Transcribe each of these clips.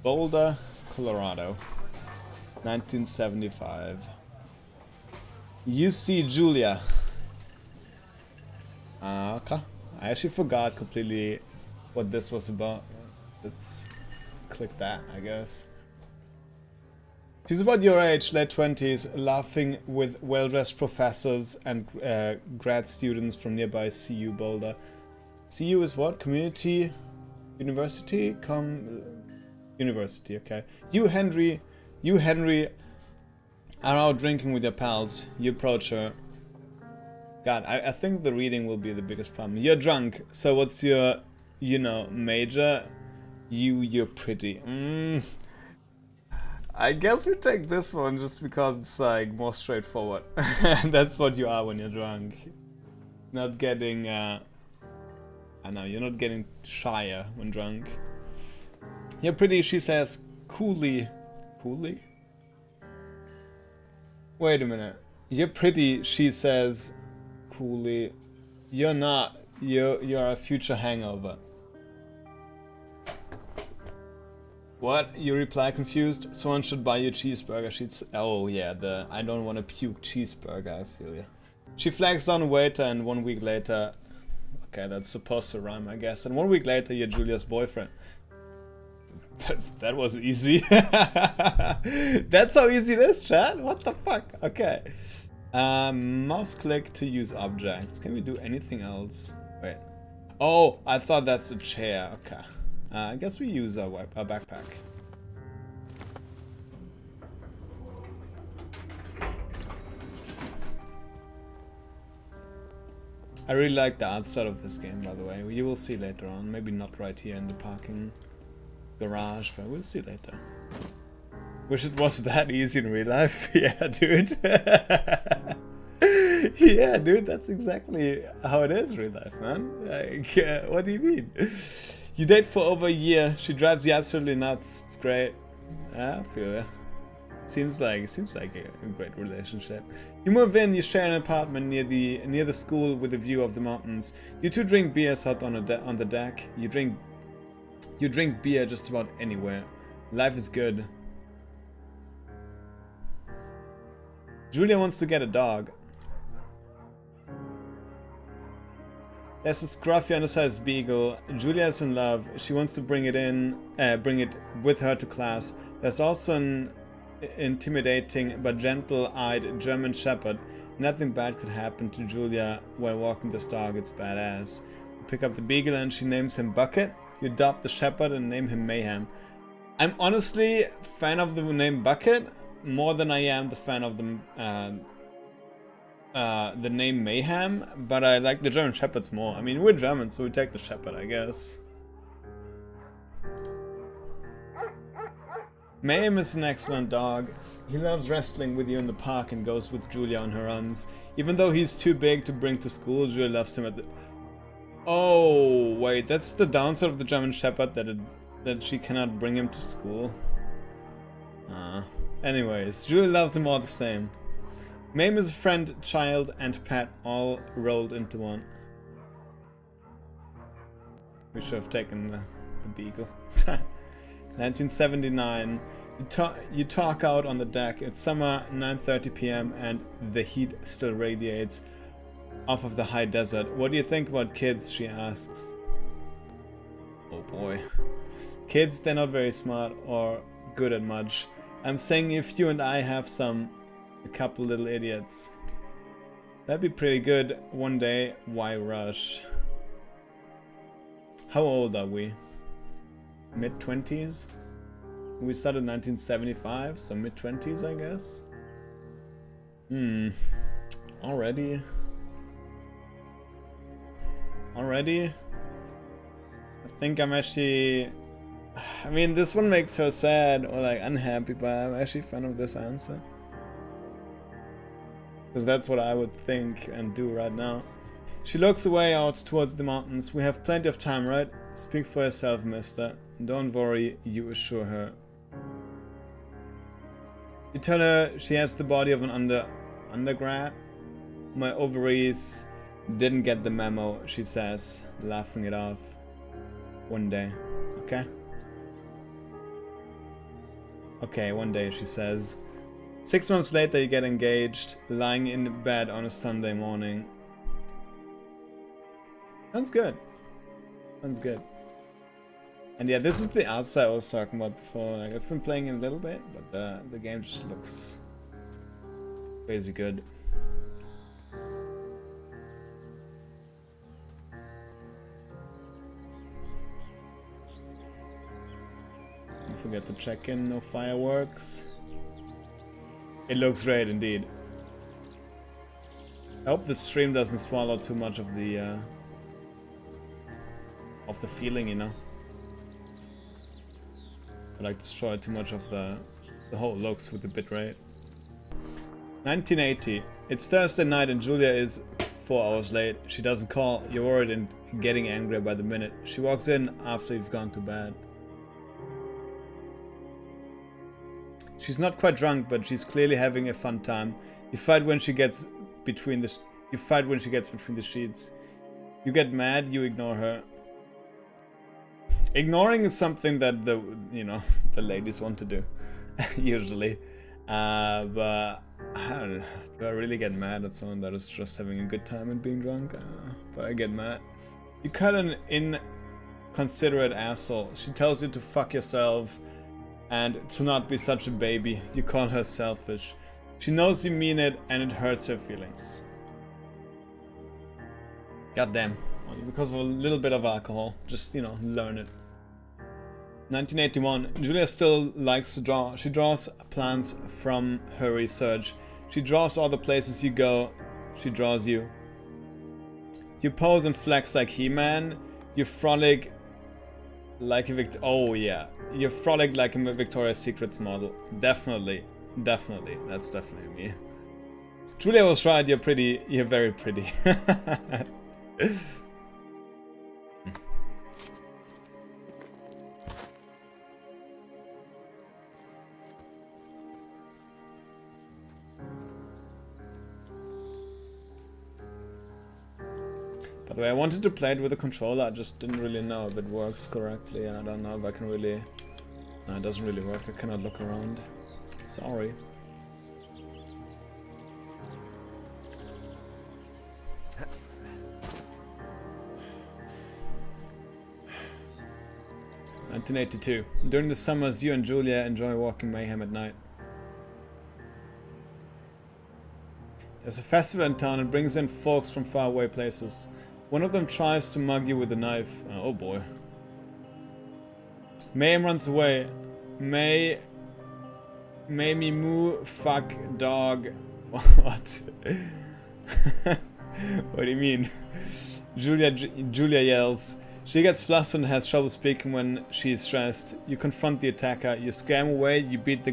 Boulder, Colorado, 1975. You see Julia. Okay. I actually forgot completely what this was about. Let's click that, I guess. She's about your age, late 20s, laughing with well-dressed professors and grad students from nearby CU Boulder. CU is what? Community? University? University, okay. You, Henry, are out drinking with your pals. You approach her. God, I think the reading will be the biggest problem. You're drunk, so what's your, major? You're pretty. I guess we take this one just because it's like more straightforward. That's what you are when you're drunk. Not getting, I know, you're not getting shyer when drunk. You're pretty, she says, coolly. Coolly? Wait a minute. You're pretty, she says, coolly. You're not. You're a future hangover. What? You reply confused? Someone should buy you a cheeseburger. She's... Oh yeah, the I don't want to puke cheeseburger, I feel you. She flags down a waiter and 1 week later... Okay, that's supposed to rhyme, I guess. And 1 week later, you're Julia's boyfriend. That was easy. That's how easy it is, chat? What the fuck? Okay. Mouse click to use objects. Can we do anything else? Wait. Oh, I thought that's a chair. Okay. I guess we use our backpack. I really like the art style of this game, by the way. You will see later on. Maybe not right here in the parking garage, but we'll see later. Wish it was that easy in real life. Yeah, dude. Yeah, dude, that's exactly how it is in real life, man. Like, what do you mean? You date for over a year. She drives you absolutely nuts. It's great. I feel it. Seems like a great relationship. You move in. You share an apartment near the school with a view of the mountains. You two drink beers out on the deck. You drink beer just about anywhere. Life is good. Julia wants to get a dog. There's a scruffy undersized beagle. Julia is in love. She wants to bring it with her to class. There's also an intimidating but gentle-eyed German Shepherd. Nothing bad could happen to Julia while walking this dog. It's badass. You pick up the beagle and she names him Bucket. You adopt the shepherd and name him Mayhem. I'm honestly a fan of the name Bucket more than I am the fan of the name Mayhem, but I like the German Shepherds more. I mean, we're German, so we take the Shepherd, I guess. Mayhem is an excellent dog. He loves wrestling with you in the park and goes with Julia on her runs. Even though he's too big to bring to school, Julia loves him at the... Oh, wait, that's the downside of the German Shepherd, that she cannot bring him to school. Anyways, Julia loves him all the same. Mayhem is a friend, child, and pet all rolled into one. We should have taken the beagle. 1979. You talk out on the deck. It's summer, 9:30 p.m. and the heat still radiates off of the high desert. What do you think about kids? She asks. Oh boy. Kids, they're not very smart or good at much. I'm saying if you and I have a couple little idiots. That'd be pretty good one day. Why rush? How old are we? Mid-20s? We started in 1975, so mid-20s, I guess. Already? I think I'm actually... I mean, this one makes her sad or like unhappy, but I'm actually a fan of this answer. Because that's what I would think and do right now. She looks away out towards the mountains. We have plenty of time, right? Speak for yourself, mister. Don't worry, you assure her. You tell her she has the body of an undergrad. My ovaries didn't get the memo, she says, laughing it off. One day, okay? Okay, one day, she says. 6 months later, you get engaged, lying in bed on a Sunday morning. Sounds good. Sounds good. And yeah, this is the outside I was talking about before. Like, I've been playing it a little bit, but the game just looks crazy good. Don't forget to check in, no fireworks. It looks great indeed. I hope the stream doesn't swallow too much of the feeling, you know. I like destroy too much of the whole looks with the bitrate. 1980. It's Thursday night and Julia is 4 hours late. She doesn't call. You're worried and getting angrier by the minute. She walks in after you've gone to bed. She's not quite drunk, but she's clearly having a fun time. You fight when she gets between the sheets. You get mad. You ignore her. Ignoring is something that the ladies want to do, usually. But I don't know. Do I really get mad at someone that is just having a good time and being drunk? But I get mad. You cut an inconsiderate asshole. She tells you to fuck yourself and to not be such a baby. You call her selfish. She knows you mean it and it hurts her feelings. Goddamn. Only because of a little bit of alcohol. Just, learn it. 1981. Julia still likes to draw. She draws plants from her research. She draws all the places you go. She draws you. You pose and flex like He-Man. You frolic like a Oh yeah. You frolic like a Victoria's Secrets model. Definitely. Definitely. That's definitely me. Julia was right. You're pretty. You're very pretty. By the way, I wanted to play it with a controller, I just didn't really know if it works correctly, and I don't know if I can really... No, it doesn't really work, I cannot look around. Sorry. (1982) During the summers, you and Julia enjoy walking mayhem at night. There's a festival in town and brings in folks from faraway places. One of them tries to mug you with a knife. Oh boy. Mayhem runs away. May me moo fuck dog. What? What do you mean? Julia yells. She gets flustered and has trouble speaking when she is stressed. You confront the attacker. You scare him away. You beat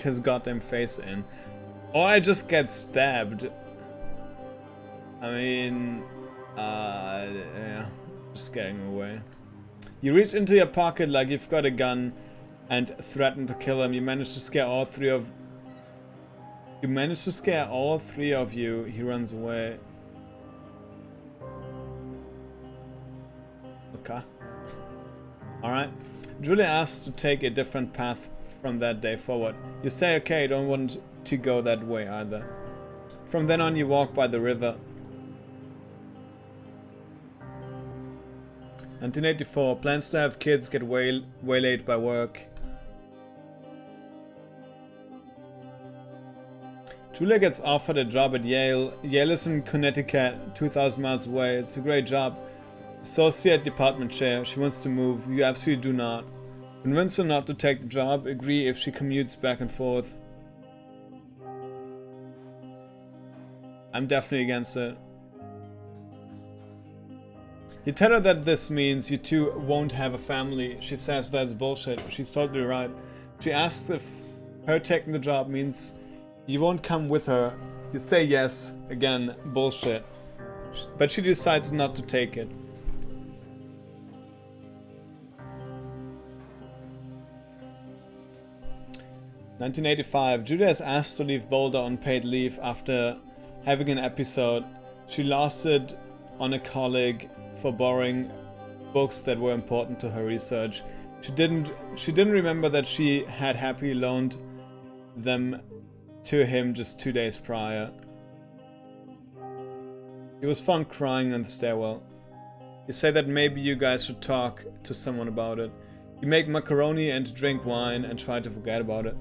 his goddamn face in. Or I just get stabbed. I mean, yeah, just scaring him away. You reach into your pocket like you've got a gun and threaten to kill him. You manage to scare all three of you. He runs away. Okay. Alright. Julia asks to take a different path from that day forward. You say okay, don't want to go that way either. From then on you walk by the river. 1984. Plans to have kids get waylaid by work. Julia gets offered a job at Yale. Yale is in Connecticut, 2,000 miles away. It's a great job. Associate department chair. She wants to move. You absolutely do not. Convince her not to take the job. Agree if she commutes back and forth. I'm definitely against it. You tell her that this means you two won't have a family. She says that's bullshit. She's totally right. She asks if her taking the job means you won't come with her. You say yes. Again, bullshit. But she decides not to take it. (1985) Julia is asked to leave Boulder on paid leave after having an episode. She lost it on a colleague for borrowing books that were important to her research. She didn't remember that she had happily loaned them to him just 2 days prior. He was found crying on the stairwell. You say that maybe you guys should talk to someone about it. You make macaroni and drink wine and try to forget about it.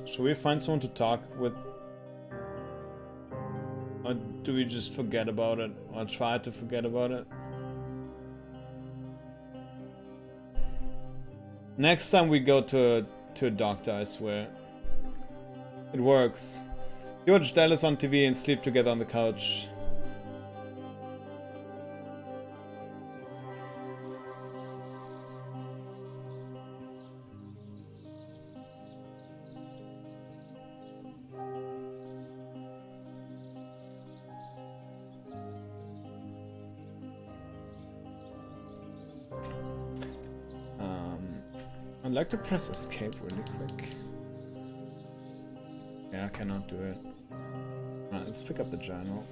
Should we find someone to talk with? Or do we just forget about it? Or try to forget about it? Next time we go to a doctor, I swear. It works. You watch Dallas on TV and sleep together on the couch. I'd like to press escape really quick. Yeah, I cannot do it. Alright, let's pick up the journal.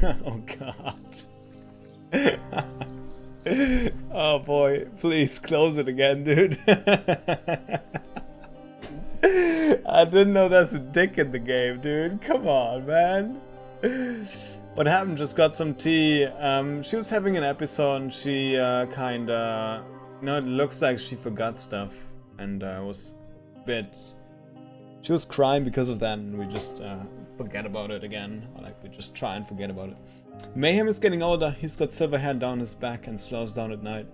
Oh god. Oh boy, please close it again, dude. I didn't know there's a dick in the game, dude. Come on, man. What happened? Just got some tea. She was having an episode and she kinda... You know, it looks like she forgot stuff. And was a bit... She was crying because of that and we just forget about it again. Or like, we just try and forget about it. Mayhem is getting older. He's got silver hair down his back and slows down at night.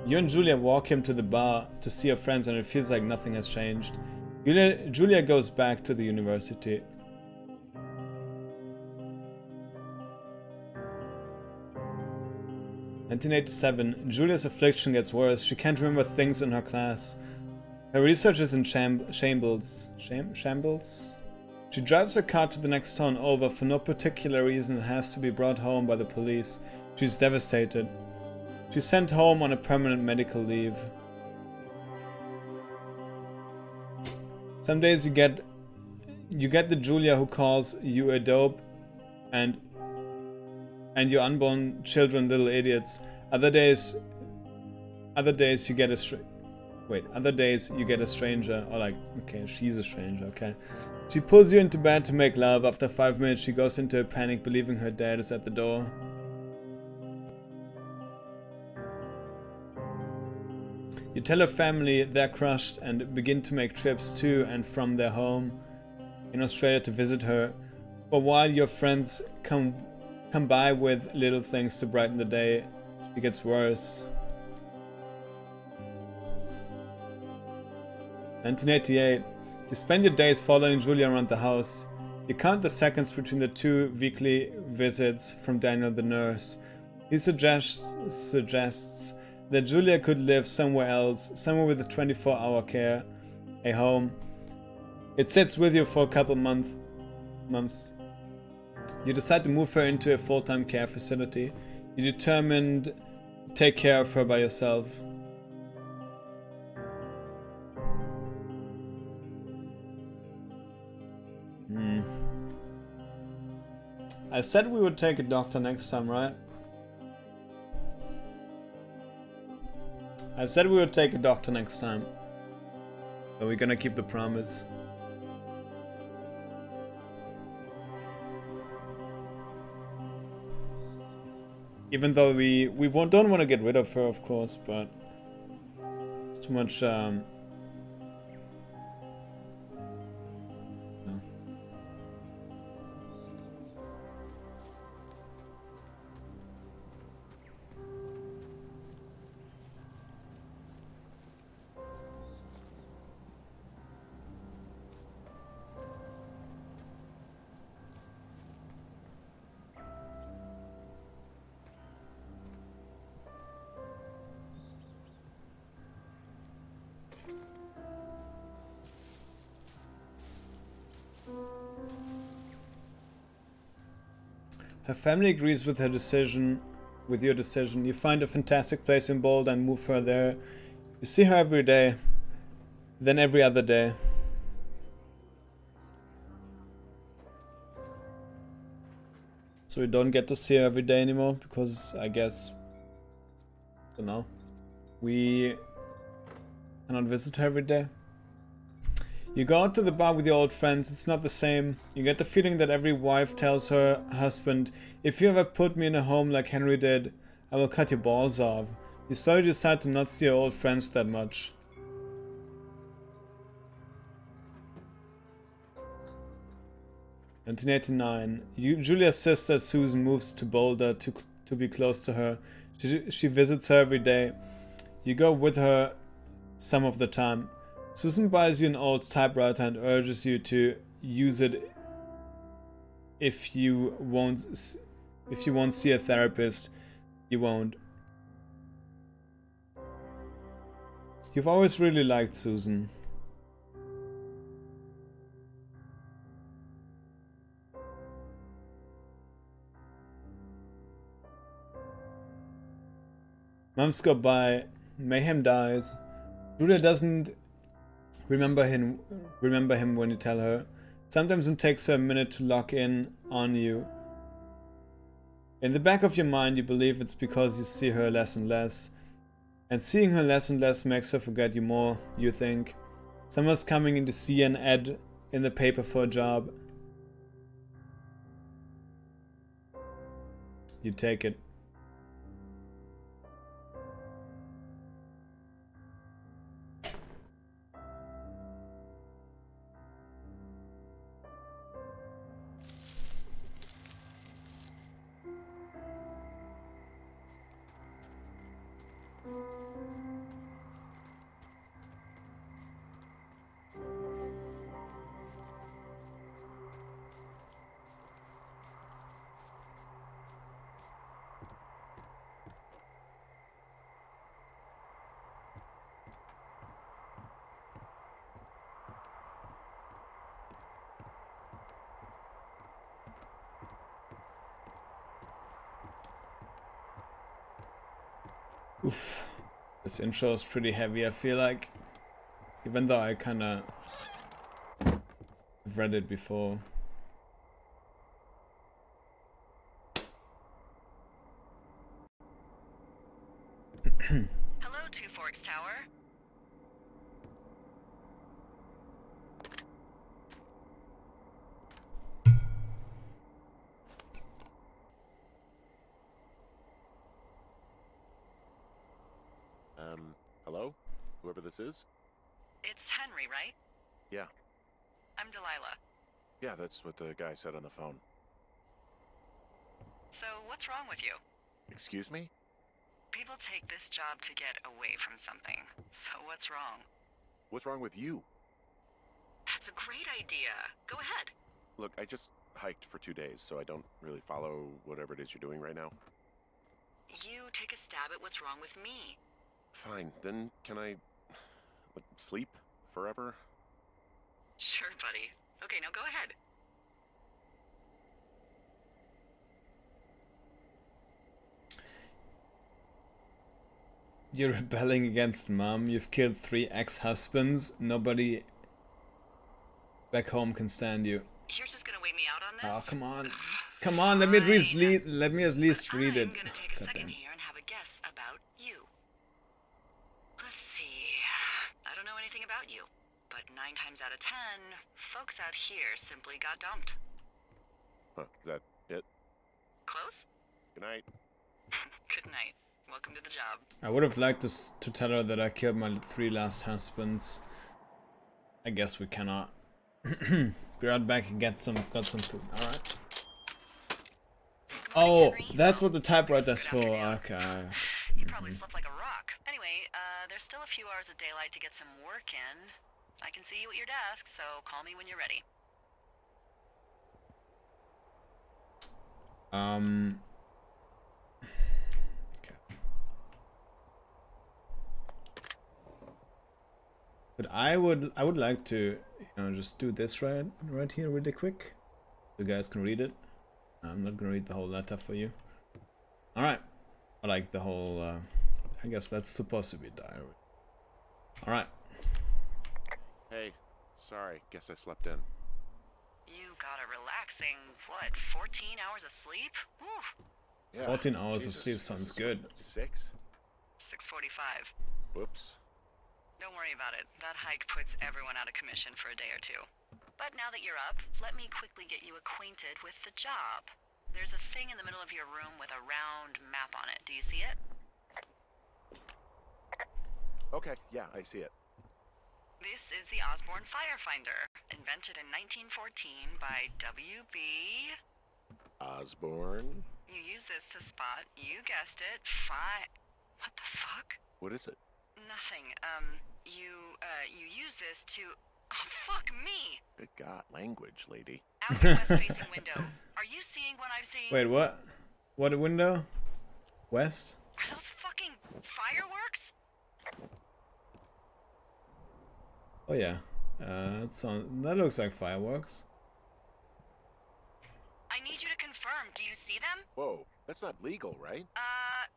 You and Julia walk him to the bar to see your friends and it feels like nothing has changed. Julia goes back to the university. In 1987, Julia's affliction gets worse. She can't remember things in her class. Her research is in shambles. Shambles? She drives her car to the next town over for no particular reason and has to be brought home by the police. She's devastated. She's sent home on a permanent medical leave. Some days you get the Julia who calls you a dope and your unborn children little idiots. Other days you get a stranger, or like, okay, she's a stranger, okay. She pulls you into bed to make love. After 5 minutes she goes into a panic believing her dad is at the door. You tell her family they're crushed and begin to make trips to and from their home in Australia to visit her. But while your friends come by with little things to brighten the day, she gets worse. 1988. You spend your days following Julia around the house. You count the seconds between the 2 weekly visits from Daniel the nurse. He suggests that Julia could live somewhere else, somewhere with a 24-hour care, a home. It sits with you for a couple months. You decide to move her into a full-time care facility. You determined to take care of her by yourself. I said we would take a doctor next time, right? I said we would take a doctor next time. So we're gonna keep the promise. Even though we don't want to get rid of her, of course, but it's too much. No. Her family agrees with your decision. You find a fantastic place in Boulder and move her there. You see her every day, then every other day. So we don't get to see her every day anymore because I guess, I don't know, we cannot visit her every day. You go out to the bar with your old friends, it's not the same. You get the feeling that every wife tells her husband, if you ever put me in a home like Henry did, I will cut your balls off. You slowly decide to not see your old friends that much. In 1989, Julia's sister Susan moves to Boulder to be close to her. She visits her every day. You go with her some of the time. Susan buys you an old typewriter and urges you to use it if you won't see a therapist. You won't. You've always really liked Susan. Months go by. Mayhem dies. Julia doesn't remember him when you tell her. Sometimes it takes her a minute to lock in on you. In the back of your mind, you believe it's because you see her less and less. And seeing her less and less makes her forget you more, you think. Someone's coming in to see an ad in the paper for a job. You take it. Oof. This intro is pretty heavy, I feel like. Even though I kinda have read it before. Hello, Two Forks Tower. Hello? Whoever this is? It's Henry, right? Yeah. I'm Delilah. Yeah, that's what the guy said on the phone. So, what's wrong with you? Excuse me? People take this job to get away from something. So, what's wrong? What's wrong with you? That's a great idea. Go ahead. Look, I just hiked for 2 days, so I don't really follow whatever it is you're doing right now. You take a stab at what's wrong with me. Fine, then can I sleep forever? Sure, buddy. Okay, now go ahead. You're rebelling against Mom. You've killed 3 ex-husbands. Nobody back home can stand you. You're just gonna wait me out on this? Oh, come on. Come on, let me at least read it. I'm gonna take a second here and have a guess about you. Let's see. I don't know anything about you, but 9 times out of 10, folks out here simply got dumped. Huh, is that it? Close? Good night. Good night. Welcome to the job. I would have liked to tell her that I killed my 3 last husbands. I guess we cannot. Be right back and got some food. Alright. Oh, that's what the typewriter's for. Okay. You probably slept like a rock. Anyway, there's still a few hours of daylight to get some work in. I can see you at your desk, so call me when you're ready. Okay. But I would like to, just do this right here really quick. You guys can read it. I'm not gonna read the whole letter for you. All right. I like the whole. I guess that's supposed to be a diary. All right. Hey, sorry, guess I slept in. You got a relaxing, what, 14 hours of sleep? Whew. Yeah. 14 hours of Jesus, sleep this sounds is good. what, 6? 6:45. Whoops. Don't worry about it. That hike puts everyone out of commission for a day or two. But now that you're up, let me quickly get you acquainted with the job. There's a thing in the middle of your room with a round map on it. Do you see it? Okay, yeah, I see it. This is the Osborne Firefinder, invented in 1914 by W.B. Osborne? You use this to spot, you guessed it, What the fuck? What is it? Nothing. You use this to... Oh, fuck me! Good God, language, lady. Out the west-facing window. Are you seeing what I'm seeing? Wait, what? What a window? West? Are those fucking fireworks? Oh yeah. That looks like fireworks. I need you to confirm. Do you see them? Whoa, that's not legal, right?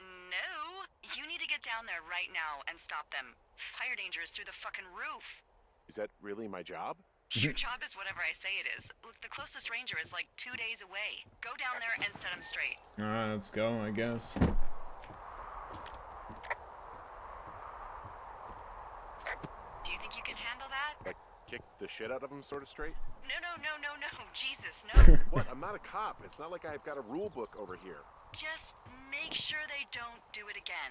No. You need to get down there right now and stop them. Fire danger is through the fucking roof. Is that really my job? Your job is whatever I say it is. Look, the closest ranger is like 2 days away. Go down there and set him straight. Alright, let's go, I guess. Do you think you can handle that? Like, kick the shit out of him sort of straight? No. Jesus, no. What? I'm not a cop. It's not like I've got a rule book over here. Just make sure they don't do it again.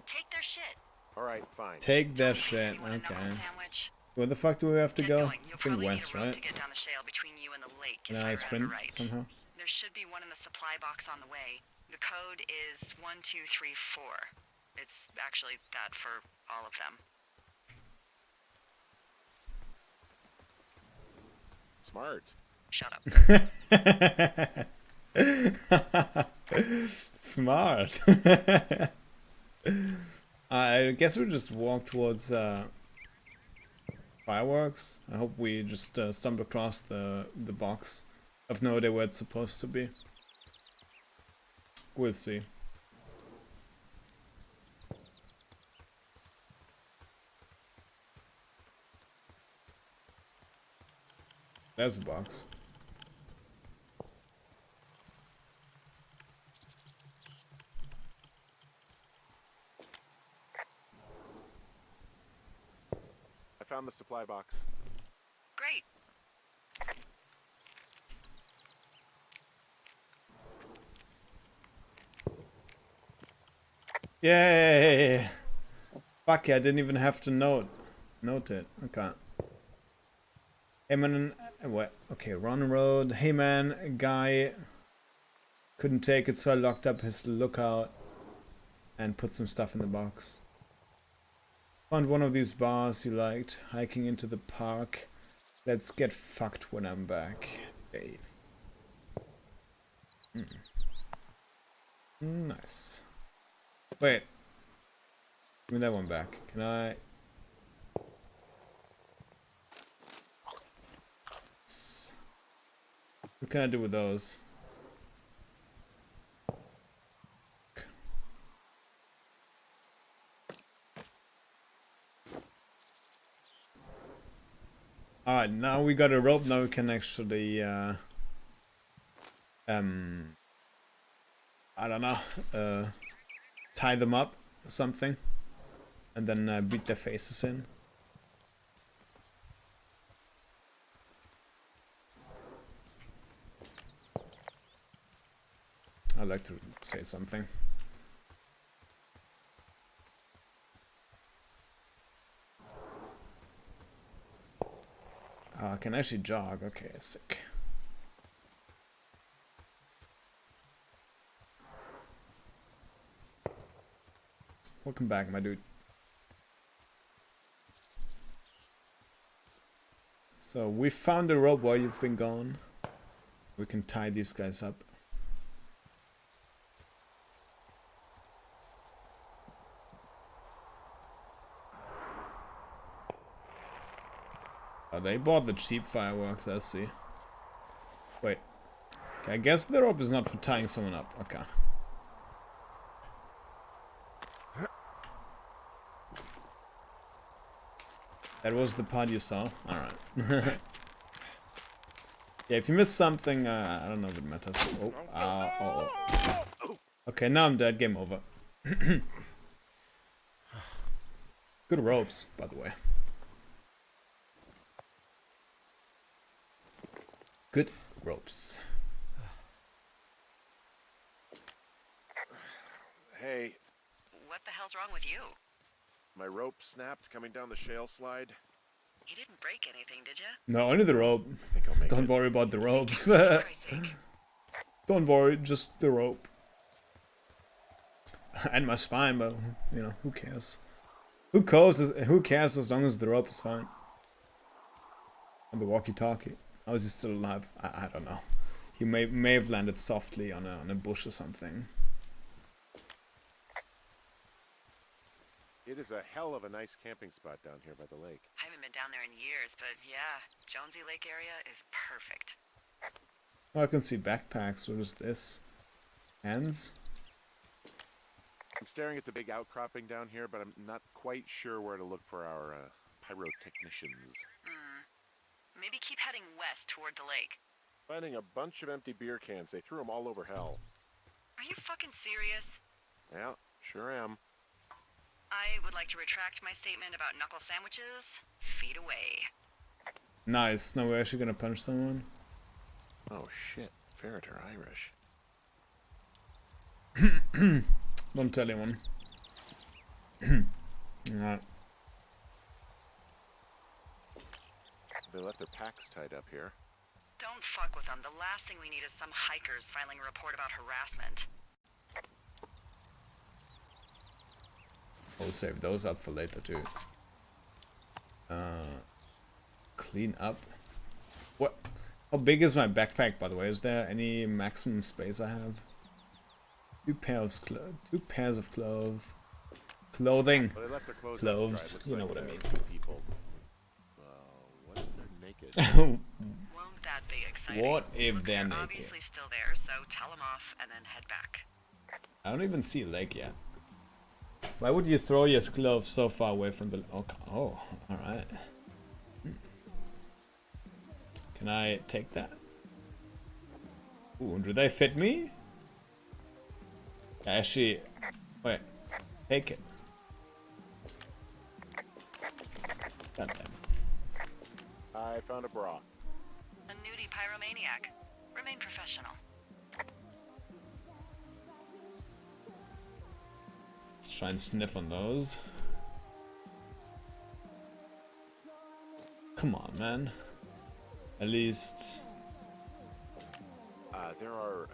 Take their shit. Alright, fine. Take that Don't shit, leave anyone a okay. knuckle sandwich. Where the fuck do we have to Get go? going. You'll I think probably west, need a rope right? to get down the shale between you and the lake if Can I I sprint remember right. somehow? There should be one in the supply box on the way. The code is 1234. It's actually that for all of them. Smart. Shut up. Smart. I guess we'll just walk towards fireworks. I hope we just stumble across the box. I've no idea where it's supposed to be. We'll see. There's a box. I found the supply box. Great. Yay! Fuck yeah, I didn't even have to note it. Okay. Hey man, what? Okay, Ron Road. Hey man, a guy couldn't take it, so I locked up his lookout and put some stuff in the box. Found one of these bars you liked. Hiking into the park. Let's get fucked when I'm back. Dave. Nice. Wait. Give me that one back. Can I? What can I do with those? Alright, now we got a rope, now we can actually I don't know, tie them up or something and then beat their faces in. I'd like to say something. I can actually jog. Okay, sick. Welcome back, my dude. So we found the rope while you've been gone. We can tie these guys up. Oh, they bought the cheap fireworks, I see. Wait. Okay, I guess the rope is not for tying someone up. Okay. That was the part you saw? Alright. Yeah, if you miss something, I don't know if it matters. Oh. Okay, now I'm dead. Game over. Good ropes, by the way. Good ropes. Hey, What the hell's wrong with you? my rope snapped coming down the shale slide. You didn't break anything, did you? No, only the rope. I think I'll make Don't it. worry about the rope. For Christ's sake. Don't worry, just the rope. And my spine, but, you know, who cares? Who cares as long as the rope is fine? And the walkie-talkie. How is he still alive? I don't know. He may have landed softly on a bush or something. It is a hell of a nice camping spot down here by the lake. I haven't been down there in years, but yeah, Jonesy Lake area is perfect. Oh, I can see backpacks. What is this? Hands? I'm staring at the big outcropping down here, but I'm not quite sure where to look for our pyrotechnicians. Maybe keep heading west toward the lake. Finding a bunch of empty beer cans. They threw them all over hell. Are you fucking serious? Yeah, sure am. I would like to retract my statement about knuckle sandwiches. Feet away. Nice. Now we're actually gonna punch someone. Oh shit, ferret are Irish. Don't tell anyone. Alright. They left their packs tied up here. Don't fuck with them. The last thing we need is some hikers filing a report about harassment. We'll save those up for later too. Clean up. What? How big is my backpack, by the way? Is there any maximum space I have? Two pairs of clothing. Well, they left their clothes. Clothes. Looks You know like what I mean. People. What if they're naked? Won't that be exciting? What if Look, they're naked? obviously still there, so tell them off and then head back. I don't even see a lake yet. Why would you throw your gloves so far away from the... Oh, alright. Can I take that? Ooh, do they fit me? Actually, wait. Take it. God damn. I found a bra. A nudie pyromaniac. Remain professional. Let's try and sniff on those. Come on, man. At least... There are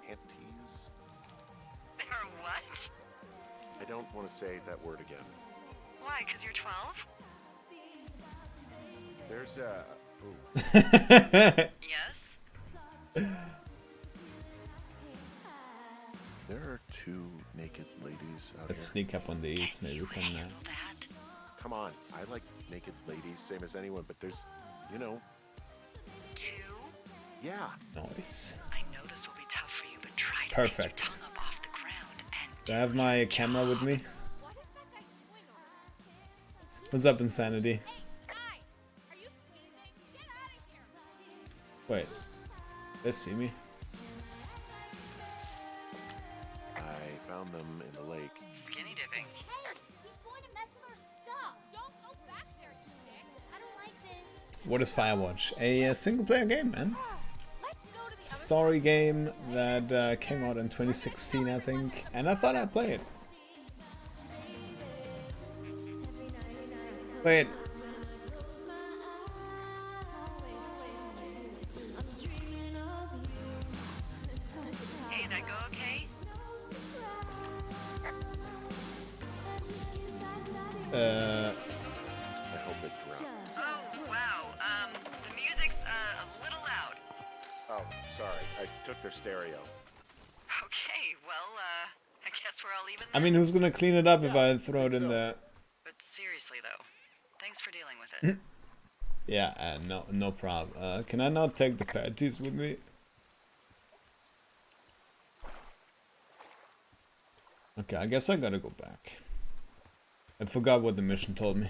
panties. There are what? I don't want to say that word again. Why, because you're 12? There's ooh. Yes? There are two naked ladies out Let's here. sneak up on these. Can Maybe you we can... handle that? Come on, I like naked ladies, same as anyone, but there's, you know, 2? yeah. Nice. I know this will be tough for you, but try to Perfect. get your tongue up off the ground and Do I have my camera with me? What is that guy doing around? What's up, Insanity? Hey, guy! Are you sneezing? Get out of here! Wait. They see me? I found them in the lake. skinny dipping. Hey, he's going to mess with our stuff. Don't go back there, you dick. I don't like this. What is Firewatch? A single-player game, man. Let's go to the It's a other story game that came out in 2016, I think, and I thought I'd play it. Wait. Hey, that go okay? I hope it dropped. Oh, wow. The music's a little loud. Oh, sorry. I took their stereo. Okay, well, I guess we're all even I then. mean, who's gonna clean it up if I throw it in so. there? But seriously, though, thanks for dealing with it. Yeah, no problem. Can I not take the panties with me? Okay, I guess I gotta go back. I forgot what the mission told me.